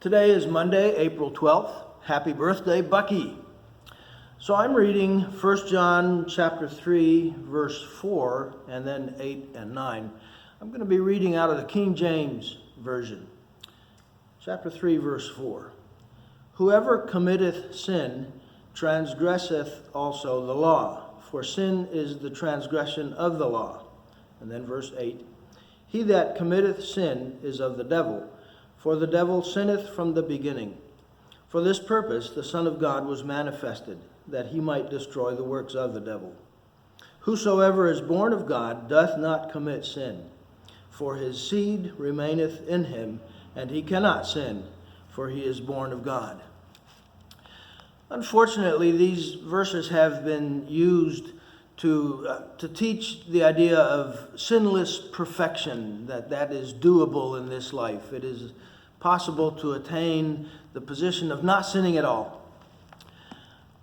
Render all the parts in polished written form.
Today is Monday, April 12th. Happy birthday, Bucky. So I'm reading 1 John chapter 3, verse 4, and then 8 and 9. I'm going to be reading out of the King James Version. Chapter 3, verse 4. Whoever committeth sin transgresseth also the law, for sin is the transgression of the law. And then verse 8. He that committeth sin is of the devil, for the devil sinneth from the beginning. For this purpose the Son of God was manifested, that he might destroy the works of the devil. Whosoever is born of God doth not commit sin, for his seed remaineth in him, and he cannot sin, for he is born of God. Unfortunately, these verses have been used to teach the idea of sinless perfection, that is doable in this life. It is possible to attain the position of not sinning at all.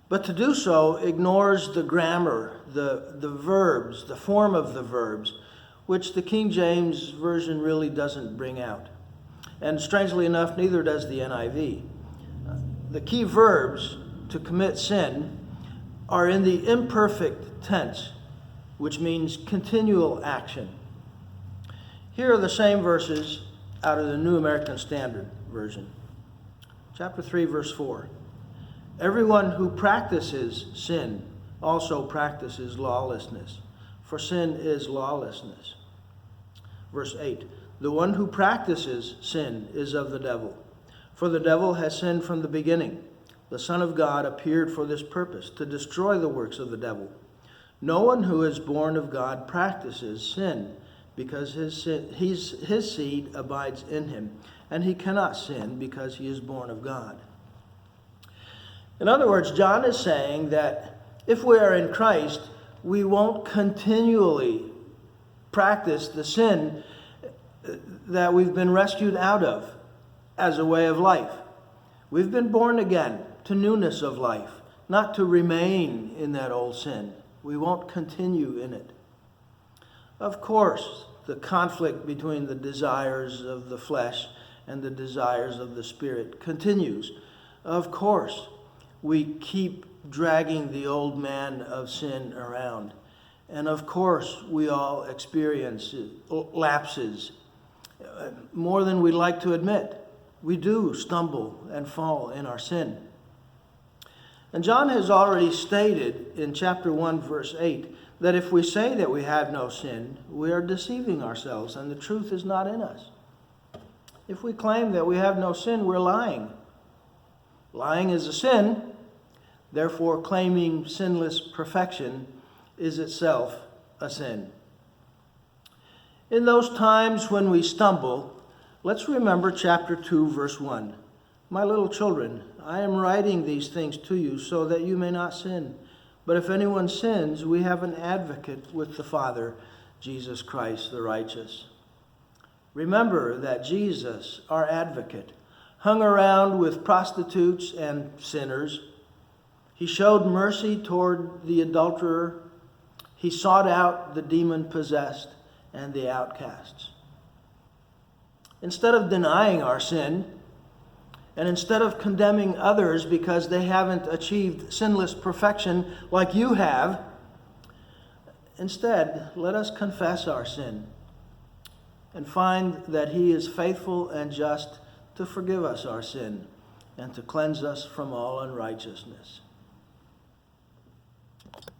But to do so ignores the grammar, the verbs, the form of the verbs, which the King James Version really doesn't bring out. And strangely enough, neither does the NIV. The key verbs to commit sin are in the imperfect tense, which means continual action. Here are the same verses out of the New American Standard Version. Chapter 3, verse 4. Everyone who practices sin also practices lawlessness, for sin is lawlessness. Verse 8. The one who practices sin is of the devil, for the devil has sinned from the beginning. The Son of God appeared for this purpose, to destroy the works of the devil. No one who is born of God practices sin, because his seed abides in him, and he cannot sin because he is born of God. In other words, John is saying that if we are in Christ, we won't continually practice the sin that we've been rescued out of as a way of life. We've been born again to newness of life, not to remain in that old sin. We won't continue in it. Of course, the conflict between the desires of the flesh and the desires of the spirit continues. Of course, we keep dragging the old man of sin around. And of course, we all experience lapses more than we'd like to admit. We do stumble and fall in our sin. And John has already stated in chapter 1, verse 8, that if we say that we have no sin, we are deceiving ourselves, and the truth is not in us. If we claim that we have no sin, we're lying. Lying is a sin, therefore claiming sinless perfection is itself a sin. In those times when we stumble, let's remember chapter 2, verse 1. My little children, I am writing these things to you so that you may not sin. But if anyone sins, we have an advocate with the Father, Jesus Christ the righteous. Remember that Jesus, our advocate, hung around with prostitutes and sinners. He showed mercy toward the adulterer. He sought out the demon-possessed and the outcasts. Instead of denying our sin, and instead of condemning others because they haven't achieved sinless perfection like you have, instead, let us confess our sin and find that he is faithful and just to forgive us our sin and to cleanse us from all unrighteousness.